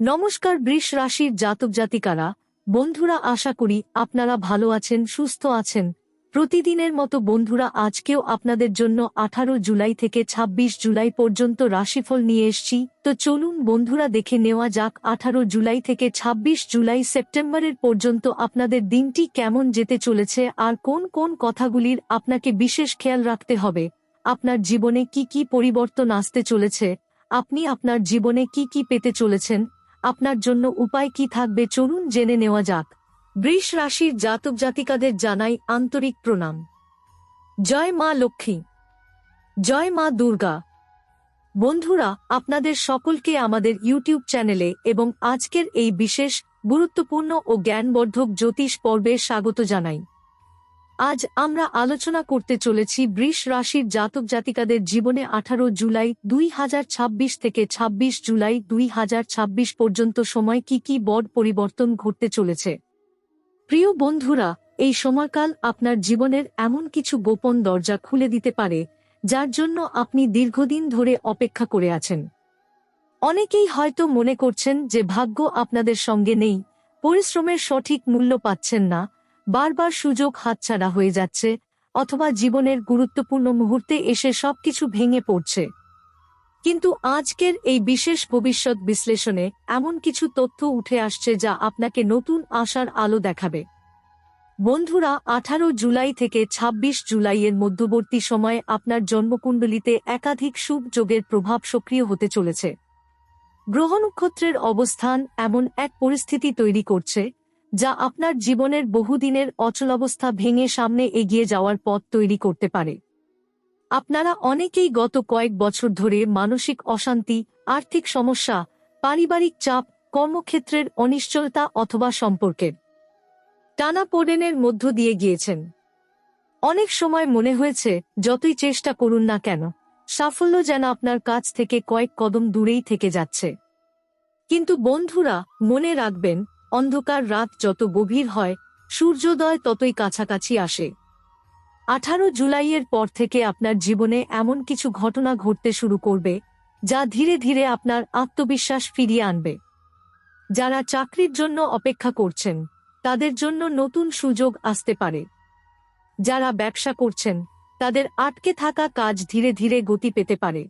নমস্কার বৃষ রাশির জাতক জাতিকারা, বন্ধুরা, আশা করি আপনারা ভালো আছেন, সুস্থ আছেন। প্রতিদিনের মতো বন্ধুরা, আজকেও আপনাদের জন্য 18 জুলাই থেকে 26 জুলাই পর্যন্ত রাশিফল নিয়ে এসেছি। তো চলুন বন্ধুরা, দেখে নেওয়া যাক 18 জুলাই থেকে 26 জুলাই সেপ্টেম্বরের পর্যন্ত আপনাদের দিনটি কেমন যেতে চলেছে আর কোন কোন কথাগুলির আপনাকে বিশেষ খেয়াল রাখতে হবে। আপনার জীবনে কি কি পরিবর্তন আসতে চলেছে, আপনি আপনার জীবনে কি কি পেতে চলেছেন, আপনার জন্য উপায় কি থাকবে, চলুন জেনে নেওয়া যাক। বৃষ রাশির জাতক জাতিকাদের জানাই আন্তরিক প্রণাম। জয় মা লক্ষ্মী, জয় মা দুর্গা। বন্ধুরা, আপনাদের সকলকে আমাদের ইউটিউব চ্যানেলে এবং আজকের এই বিশেষ গুরুত্বপূর্ণ ও জ্ঞানবর্ধক জ্যোতিষ পর্বে স্বাগত জানাই। আজ আমরা আলোচনা করতে চলেছি বৃষ রাশির জাতক জাতিকাদের জীবনে 18 জুলাই 2026 থেকে 26 জুলাই 2026 পর্যন্ত সময় কি কি বড় পরিবর্তন ঘটতে চলেছে। প্রিয় বন্ধুরা, এই সময়কাল আপনার জীবনের এমন কিছু গোপন দরজা খুলে দিতে পারে যার জন্য আপনি দীর্ঘদিন ধরে অপেক্ষা করে আছেন। অনেকেই হয়তো মনে করছেন যে ভাগ্য আপনাদের সঙ্গে নেই, পরিশ্রমের সঠিক মূল্য পাচ্ছেন না, বারবার সুযোগ হাতছাড়া হয়ে যাচ্ছে, অথবা জীবনের গুরুত্বপূর্ণ মুহূর্তে এসে সবকিছু ভেঙে পড়ছে। কিন্তু আজকের এই বিশেষ ভবিষ্যৎ বিশ্লেষণে এমন কিছু তথ্য উঠে আসছে যা আপনাকে নতুন আশার আলো দেখাবে। বন্ধুরা, 18 জুলাই থেকে 26 জুলাইয়ের মধ্যবর্তী সময়ে আপনার জন্মকুণ্ডলিতে একাধিক শুভ যোগের প্রভাব সক্রিয় হতে চলেছে। গ্রহ নক্ষত্রের অবস্থান এমন এক পরিস্থিতি তৈরি করছে যা আপনার জীবনের বহুদিনের অচলাবস্থা ভেঙে সামনে এগিয়ে যাওয়ার পথ তৈরি করতে পারে। আপনারা অনেকেই গত কয়েক বছর ধরে মানসিক অশান্তি, আর্থিক সমস্যা, পারিবারিক চাপ, কর্মক্ষেত্রের অনিশ্চয়তা অথবা সম্পর্কের টানাপোড়েনের মধ্য দিয়ে গিয়েছেন। অনেক সময় মনে হয়েছে যতই চেষ্টা করুন না কেন, সাফল্য যেন আপনার কাছ থেকে কয়েক কদম দূরেই থেকে যাচ্ছে। কিন্তু বন্ধুরা, মনে রাখবেন, অন্ধকার রাত যত গভীর হয়, সূর্যোদয় ততই কাছাকাছি আসে। 18 জুলাইয়ের পর থেকে আপনার জীবনে এমন কিছু ঘটনা ঘটতে শুরু করবে যা ধীরে ধীরে আপনার আত্মবিশ্বাস ফিরিয়ে আনবে। যারা চাকরির জন্য অপেক্ষা করছেন, তাদের জন্য নতুন সুযোগ আসতে পারে। যারা ব্যবসা করছেন, তাদের আটকে থাকা কাজ ধীরে ধীরে গতি পেতে পারে।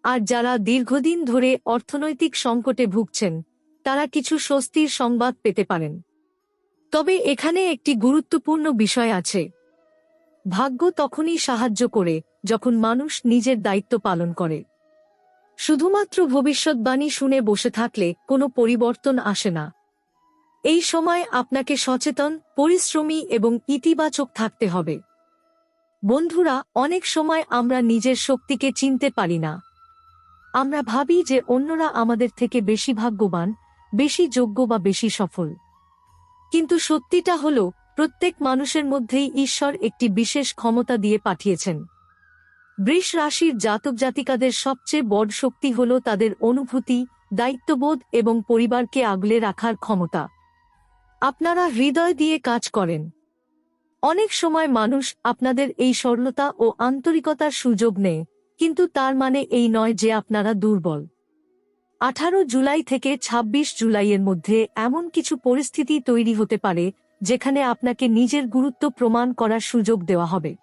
আর যারা দীর্ঘদিন ধরে অর্থনৈতিক সংকটে ভুগছেন, তারা কিছু স্বস্তির সংবাদ পেতে পারেন। তবে এখানে একটি গুরুত্বপূর্ণ বিষয় আছে। ভাগ্য তখনই সাহায্য করে যখন মানুষ নিজের দায়িত্ব পালন করে। শুধুমাত্র ভবিষ্যৎবাণী শুনে বসে থাকলে কোনো পরিবর্তন আসে না। এই সময় আপনাকে সচেতন, পরিশ্রমী এবং ইতিবাচক থাকতে হবে। বন্ধুরা, অনেক সময় আমরা নিজের শক্তিকে চিনতে পারি না। আমরা ভাবি যে অন্যরা আমাদের থেকে বেশি ভাগ্যবান, বেশি যোগ্য বা বেশি সফল। কিন্তু সত্যিটা হলো, প্রত্যেক মানুষের মধ্যেই ঈশ্বর একটি বিশেষ ক্ষমতা দিয়ে পাঠিয়েছেন। বৃষ রাশির জাতক জাতিকাদের সবচেয়ে বড় শক্তি হল তাদের অনুভূতি, দায়িত্ববোধ এবং পরিবারকে আগলে রাখার ক্ষমতা। আপনারা হৃদয় দিয়ে কাজ করেন। অনেক সময় মানুষ আপনাদের এই সরলতা ও আন্তরিকতার সুযোগ নেয়, কিন্তু তার মানে এই নয় যে আপনারা দুর্বল। 18 জুলাই থেকে 26 জুলাইয়ের মধ্যে এমন কিছু পরিস্থিতি তৈরি হতে পারে যেখানে আপনাকে নিজের গুরুত্ব প্রমাণ করার সুযোগ দেওয়া হবে।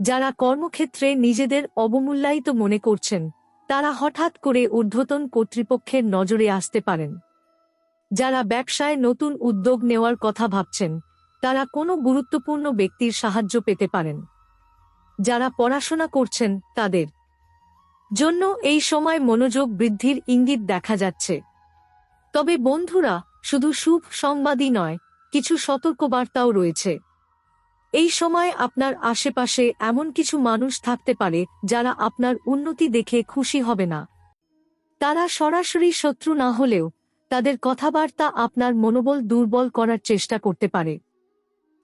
যারা কর্মক্ষেত্রে নিজেদের অবমূল্যায়িত মনে করছেন, তারা হঠাৎ করে ঊর্ধ্বতন কর্তৃপক্ষের নজরে আসতে পারেন। যারা ব্যবসায় নতুন উদ্যোগ নেওয়ার কথা ভাবছেন, তারা কোনো গুরুত্বপূর্ণ ব্যক্তির সাহায্য পেতে পারেন। যারা পড়াশোনা করছেন, তাদের জন্য এই সময় মনোযোগ বৃদ্ধির ইঙ্গিত দেখা যাচ্ছে। তবে বন্ধুরা, শুধু শুভ সংবাদই নয়, কিছু সতর্কবার্তাও রয়েছে। এই সময় আপনার আশেপাশে এমন কিছু মানুষ থাকতে পারে যারা আপনার উন্নতি দেখে খুশি হবে না। তারা সরাসরি শত্রু না হলেও তাদের কথাবার্তা আপনার মনোবল দুর্বল করার চেষ্টা করতে পারে।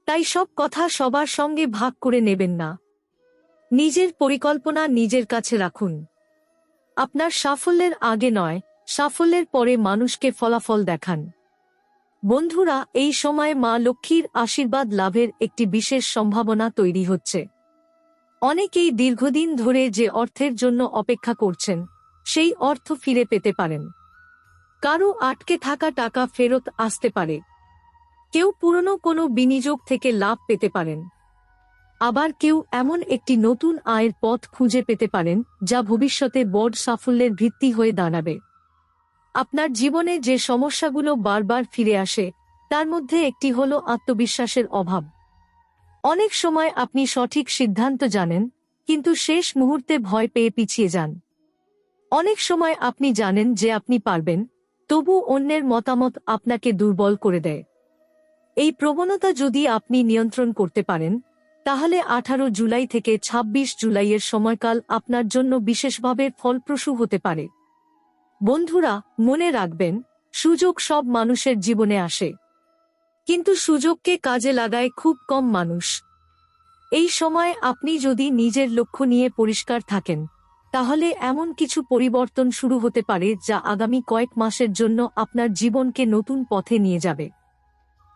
তাই সব কথা সবার সঙ্গে ভাগ করে নেবেন না। নিজের পরিকল্পনা নিজের কাছে রাখুন। আপনার সাফল্যের আগে নয়, সাফল্যের পরে মানুষকে ফলাফল দেখান। বন্ধুরা, এই সময় মা লক্ষ্মীর আশীর্বাদ লাভের একটি বিশেষ সম্ভাবনা তৈরি হচ্ছে। অনেকেই দীর্ঘদিন ধরে যে অর্থের জন্য অপেক্ষা করছেন, সেই অর্থ ফিরে পেতে পারেন। কারো আটকে থাকা টাকা ফেরত আসতে পারে। কেউ পুরনো কোনো বিনিয়োগ থেকে লাভ পেতে পারেন। আবার কেউ এমন একটি নতুন আয়ের পথ খুঁজে পেতে পারেন যা ভবিষ্যতে বড় সাফল্যের ভিত্তি হয়ে দাঁড়াবে। আপনার জীবনে যে সমস্যাগুলো বারবার ফিরে আসে তার মধ্যে একটি হল আত্মবিশ্বাসের অভাব। অনেক সময় আপনি সঠিক সিদ্ধান্ত জানেন, কিন্তু শেষ মুহূর্তে ভয় পেয়ে পিছিয়ে যান। অনেক সময় আপনি জানেন যে আপনি পারবেন, তবু অন্যের মতামত আপনাকে দুর্বল করে দেয়। এই প্রবণতা যদি আপনি নিয়ন্ত্রণ করতে পারেন, তাহলে 18 জুলাই থেকে 26 জুলাইয়ের সময়কাল আপনার জন্য বিশেষভাবে ফলপ্রসূ হতে পারে। বন্ধুরা, মনে রাখবেন, সুযোগ সব মানুষের জীবনে আসে, কিন্তু সুযোগকে কাজে লাগায় খুব কম মানুষ। এই সময় আপনি যদি নিজের লক্ষ্য নিয়ে পরিষ্কার থাকেন, তাহলে এমন কিছু পরিবর্তন শুরু হতে পারে যা আগামী কয়েক মাসের জন্য আপনার জীবনকে নতুন পথে নিয়ে যাবে।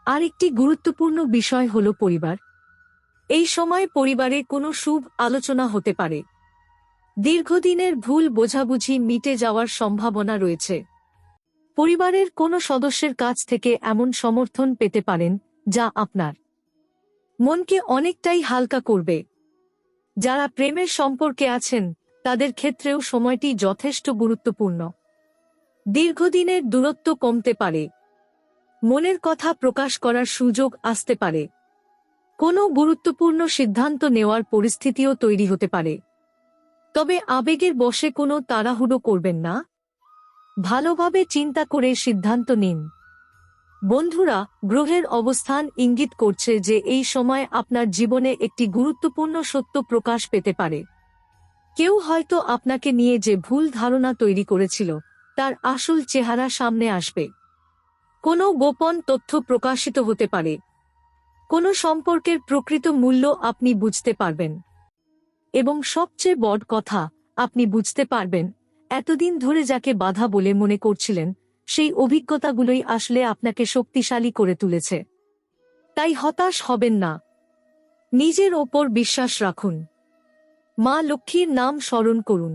আরেকটি গুরুত্বপূর্ণ বিষয় হল পরিবার। এই সময় পরিবারে কোনো শুভ আলোচনা হতে পারে। দীর্ঘদিনের ভুল বোঝাবুঝি মিটে যাওয়ার সম্ভাবনা রয়েছে। পরিবারের কোনো সদস্যের কাছ থেকে এমন সমর্থন পেতে পারেন যা আপনার মনকে অনেকটাই হালকা করবে। যারা প্রেমের সম্পর্কে আছেন তাদের ক্ষেত্রেও সময়টি যথেষ্ট গুরুত্বপূর্ণ। দীর্ঘদিনের দূরত্ব কমতে পারে। মনের কথা প্রকাশ করার সুযোগ আসতে পারে। কোনো গুরুত্বপূর্ণ সিদ্ধান্ত নেওয়ার পরিস্থিতিও তৈরি হতে পারে। তবে আবেগের বশে কোনো তাড়াহুড়ো করবেন না। ভালোভাবে চিন্তা করে সিদ্ধান্ত নিন। বন্ধুরা, গ্রহের অবস্থান ইঙ্গিত করছে যে এই সময় আপনার জীবনে একটি গুরুত্বপূর্ণ সত্য প্রকাশ পেতে পারে। কেউ হয়তো আপনাকে নিয়ে যে ভুল ধারণা তৈরি করেছিল তার আসল চেহারা সামনে আসবে। কোনো গোপন তথ্য প্রকাশিত হতে পারে। কোনো সম্পর্কের প্রকৃত মূল্য আপনি বুঝতে পারবেন। এবং সবচেয়ে বড় কথা, আপনি বুঝতে পারবেন এতদিন ধরে যাকে বাধা বলে মনে করছিলেন সেই অভিজ্ঞতাগুলোই আসলে আপনাকে শক্তিশালী করে তুলেছে। তাই হতাশ হবেন না। নিজের ওপর বিশ্বাস রাখুন। মা লক্ষ্মীর নাম স্মরণ করুন।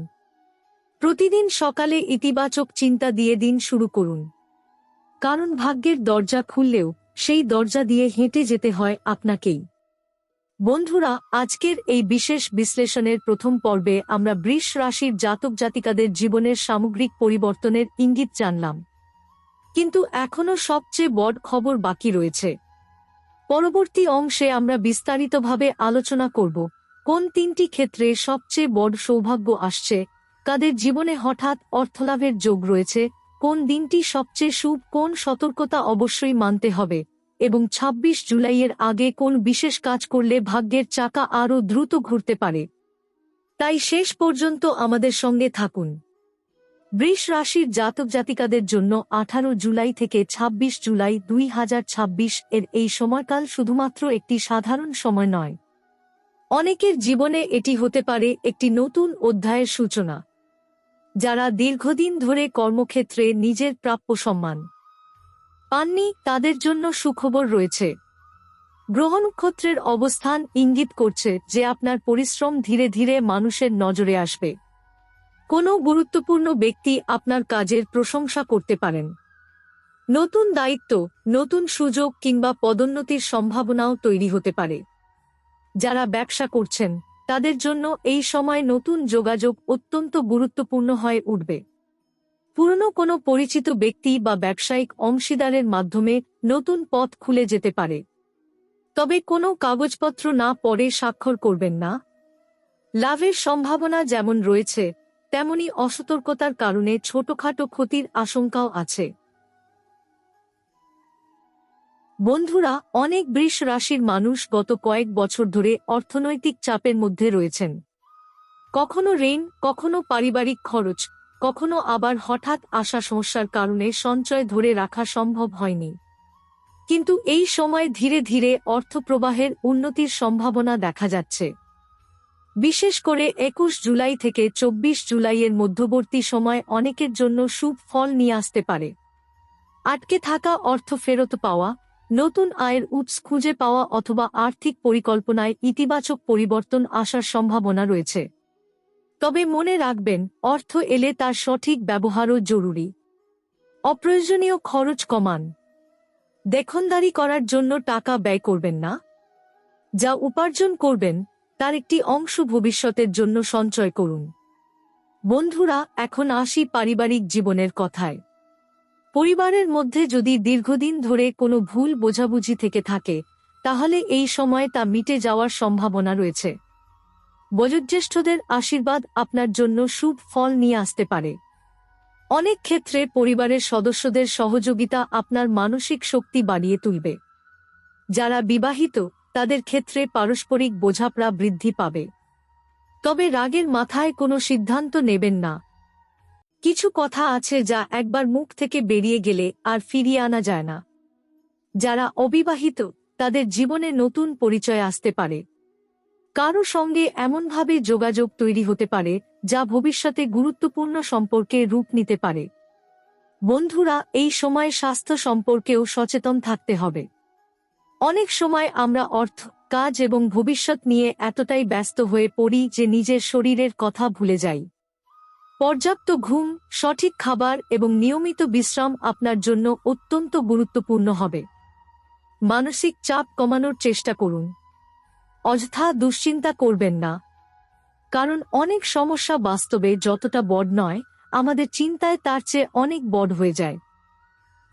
প্রতিদিন সকালে ইতিবাচক চিন্তা দিয়ে দিন শুরু করুন। কারণ ভাগ্যের দরজা খুললেও সেই দরজা দিয়ে হেঁটে যেতে হয় আপনাকেই। বন্ধুরা, আজকের এই বিশেষ বিশ্লেষণের প্রথম পর্বে আমরা বৃষ রাশির জাতক জাতিকাদের জীবনের সামগ্রিক পরিবর্তনের ইঙ্গিত জানলাম। কিন্তু এখনও সবচেয়ে বড় খবর বাকি রয়েছে। পরবর্তী অংশে আমরা বিস্তারিতভাবে আলোচনা করব কোন তিনটি ক্ষেত্রে সবচেয়ে বড় সৌভাগ্য আসছে, কাদের জীবনে হঠাৎ অর্থলাভের যোগ রয়েছে, কোন দিনটি সবচেয়ে শুভ, কোন সতর্কতা অবশ্যই মানতে হবে, এবং 26 জুলাইয়ের আগে কোন বিশেষ কাজ করলে ভাগ্যের চাকা আরও দ্রুত ঘুরতে পারে। তাই শেষ পর্যন্ত আমাদের সঙ্গে থাকুন। বৃষ রাশির জাতক জাতিকাদের জন্য 18 জুলাই থেকে 26 জুলাই 2026 এর এই সময়কাল শুধুমাত্র একটি সাধারণ সময় নয়। অনেকের জীবনে এটি হতে পারে একটি নতুন অধ্যায়ের সূচনা। যারা দীর্ঘদিন ধরে কর্মক্ষেত্রে নিজের প্রাপ্য সম্মান পাননি, তাদের জন্য সুখবর রয়েছে। গ্রহ নক্ষত্রের অবস্থান ইঙ্গিত করছে যে আপনার পরিশ্রম ধীরে ধীরে মানুষের নজরে আসবে। কোনো গুরুত্বপূর্ণ ব্যক্তি আপনার কাজের প্রশংসা করতে পারেন। নতুন দায়িত্ব, নতুন সুযোগ কিংবা পদোন্নতির সম্ভাবনাও তৈরি হতে পারে। যারা ব্যবসা করছেন তাদের জন্য এই সময় নতুন যোগাযোগ অত্যন্ত গুরুত্বপূর্ণ হয়ে উঠবে। পুরনো কোনো পরিচিত ব্যক্তি বা ব্যবসায়িক অংশীদারের মাধ্যমে নতুন পথ খুলে যেতে পারে। তবে কোনো কাগজপত্র না পড়ে স্বাক্ষর করবেন না। লাভের সম্ভাবনা যেমন রয়েছে, তেমনি অসতর্কতার কারণে ছোটখাটো ক্ষতির আশঙ্কাও আছে। বন্ধুরা, অনেক বৃষ রাশির মানুষ গত কয়েক বছর ধরে অর্থনৈতিক চাপের মধ্যে রয়েছেন। কখনো ঋণ, কখনো পারিবারিক খরচ, কখনো আবার হঠাৎ আসা সমস্যার কারণে সঞ্চয় ধরে রাখা সম্ভব হয়নি। কিন্তু এই সময় ধীরে ধীরে অর্থপ্রবাহের উন্নতির সম্ভাবনা দেখা যাচ্ছে। বিশেষ করে 21 জুলাই থেকে 24 জুলাইয়ের মধ্যবর্তী সময় অনেকের জন্য শুভ ফল নিয়ে আসতে পারে। আটকে থাকা অর্থ ফেরত পাওয়া, নতুন আয়ের উৎস খুঁজে পাওয়া অথবা আর্থিক পরিকল্পনায় ইতিবাচক পরিবর্তন আসার সম্ভাবনা রয়েছে। তবে মনে রাখবেন, অর্থ এলে তার সঠিক ব্যবহারও জরুরি। অপ্রয়োজনীয় খরচ কমান। দেখনদারি করার জন্য টাকা ব্যয় করবেন না। যা উপার্জন করবেন তার একটি অংশ ভবিষ্যতের জন্য সঞ্চয় করুন। বন্ধুরা, এখন আসি পারিবারিক জীবনের কথায়। পরিবারের মধ্যে যদি দীর্ঘদিন ধরে কোনো ভুল বোঝাবুঝি থেকে থাকে, তাহলে এই সময়ে তা মিটে যাওয়ার সম্ভাবনা রয়েছে। বয়োজ্যেষ্ঠদের আশীর্বাদ আপনার জন্য শুভ ফল নিয়ে আসতে পারে। অনেক ক্ষেত্রে পরিবারের সদস্যদের সহযোগিতা আপনার মানসিক শক্তি বাড়িয়ে তুলবে। যারা বিবাহিত তাদের ক্ষেত্রে পারস্পরিক বোঝাপড়া বৃদ্ধি পাবে। তবে রাগের মাথায় কোনো সিদ্ধান্ত নেবেন না। কিছু কথা আছে যা একবার মুখ থেকে বেরিয়ে গেলে আর ফিরিয়ে আনা যায় না। যারা অবিবাহিত তাদের জীবনে নতুন পরিচয় আসতে পারে। কারো সঙ্গে এমনভাবে যোগাযোগ তৈরি হতে পারে যা ভবিষ্যতে গুরুত্বপূর্ণ সম্পর্কে রূপ নিতে পারে। বন্ধুরা, এই সময় স্বাস্থ্য সম্পর্কেও সচেতন থাকতে হবে। অনেক সময় আমরা অর্থ, কাজ এবং ভবিষ্যৎ নিয়ে এতটাই ব্যস্ত হয়ে পড়ি যে নিজের শরীরের কথা ভুলে যাই। পর্যাপ্ত ঘুম, সঠিক খাবার এবং নিয়মিত বিশ্রাম আপনার জন্য অত্যন্ত গুরুত্বপূর্ণ হবে। মানসিক চাপ কমানোর চেষ্টা করুন। অযথা দুশ্চিন্তা করবেন না, কারণ অনেক সমস্যা বাস্তবে যতটা বড় নয়, আমাদের চিন্তায় তার চেয়ে অনেক বড় হয়ে যায়।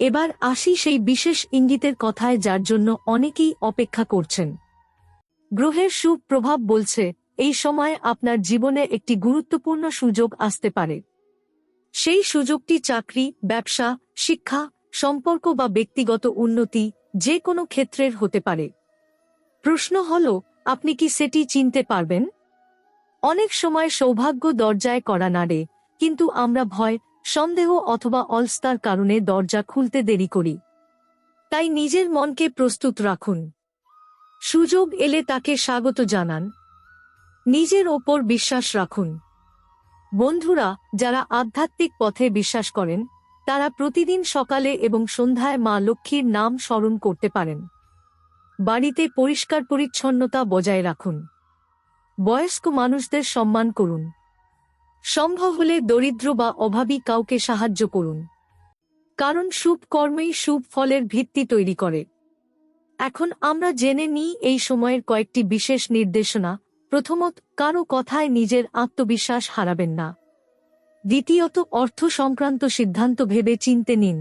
এবার আসি সেই বিশেষ ইঙ্গিতের কথায় যার জন্য অনেকেই অপেক্ষা করছেন। গ্রহের শুভ প্রভাব বলছে এই সময় আপনার জীবনে একটি গুরুত্বপূর্ণ সুযোগ আসতে পারে। সেই সুযোগটি চাকরি, ব্যবসা, শিক্ষা, সম্পর্ক বা ব্যক্তিগত উন্নতি যে কোনো ক্ষেত্রের হতে পারে। প্রশ্ন হল, আপনি কি সেটি চিনতে পারবেন? অনেক সময় সৌভাগ্য দরজায় কড়া নাড়ে, কিন্তু আমরা ভয়, সন্দেহ অথবা অলসতার কারণে দরজা খুলতে দেরি করি। তাই নিজের মনকে প্রস্তুত রাখুন। সুযোগ এলে তাকে স্বাগত জানান। নিজের ওপর বিশ্বাস রাখুন। বন্ধুরা, যারা আধ্যাত্মিক পথে বিশ্বাস করেন তারা প্রতিদিন সকালে এবং সন্ধ্যায় মা লক্ষ্মীর নাম স্মরণ করতে পারেন। বাড়িতে পরিষ্কার পরিচ্ছন্নতা বজায় রাখুন। বয়স্ক মানুষদের সম্মান করুন। সম্ভব হলে দরিদ্র বা অভাবী কাউকে সাহায্য করুন, কারণ শুভ কর্মই শুভ ফলের ভিত্তি তৈরি করে। এখন আমরা জেনে নিই এই সময়ের কয়েকটি বিশেষ নির্দেশনা। প্রথমত, কারো কথায় নিজের আত্মবিশ্বাস হারাবেন না। দ্বিতীয়ত, অর্থ সংক্রান্ত সিদ্ধান্ত ভেবে চিন্তে নিন।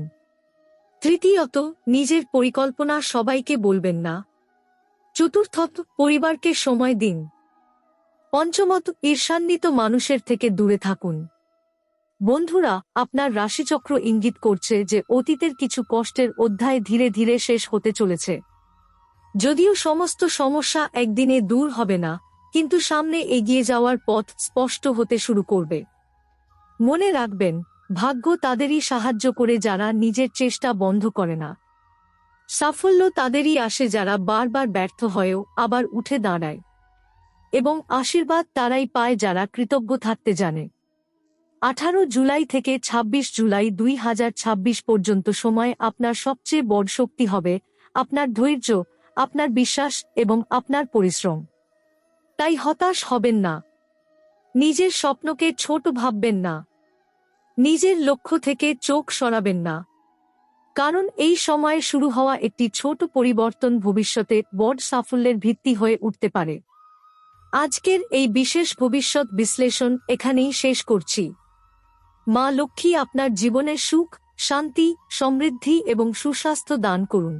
তৃতীয়ত, নিজের পরিকল্পনা সবাইকে বলবেন না। চতুর্থত, পরিবারকে সময় দিন। পঞ্চমত, ঈর্ষান্বিত মানুষের থেকে দূরে থাকুন। বন্ধুরা, আপনার রাশিচক্র ইঙ্গিত করছে যে অতীতের কিছু কষ্টের অধ্যায় ধীরে ধীরে শেষ হতে চলেছে। যদিও সমস্ত সমস্যা একদিনে দূর হবে না, কিন্তু সামনে এগিয়ে যাওয়ার পথ স্পষ্ট হতে শুরু করবে। মনে রাখবেন, ভাগ্য তাদেরই সাহায্য করে যারা নিজের চেষ্টা বন্ধ করে না। সাফল্য তাদেরই আসে যারা বারবার ব্যর্থ হয়েও আবার উঠে দাঁড়ায়। এবং আশীর্বাদ তারাই পায় যারা কৃতজ্ঞ থাকতে জানে। 18 জুলাই থেকে 26 জুলাই 2026 পর্যন্ত সময় আপনার সবচেয়ে বড় শক্তি হবে আপনার ধৈর্য, আপনার বিশ্বাস এবং আপনার পরিশ্রম। তাই হতাশ হবেন না। নিজের স্বপ্নকে ছোট ভাববেন না। নিজের লক্ষ্য থেকে চোখ সরাবেন না, কারণ এই সময়ে শুরু হওয়া একটি ছোট পরিবর্তন ভবিষ্যতে বড় সাফল্যের ভিত্তি হয়ে উঠতে পারে। আজকের এই বিশেষ ভবিষ্যৎ বিশ্লেষণ এখানেই শেষ করছি। মা লক্ষ্মী আপনার জীবনে সুখ, শান্তি, সমৃদ্ধি এবং সুস্বাস্থ্য দান করুন।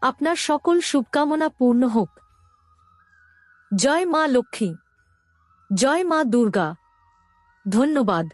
আপনার সকল শুভকামনা পূর্ণ হোক। জয় মা লক্ষ্মী। জয় মা দুর্গা। ধন্যবাদ।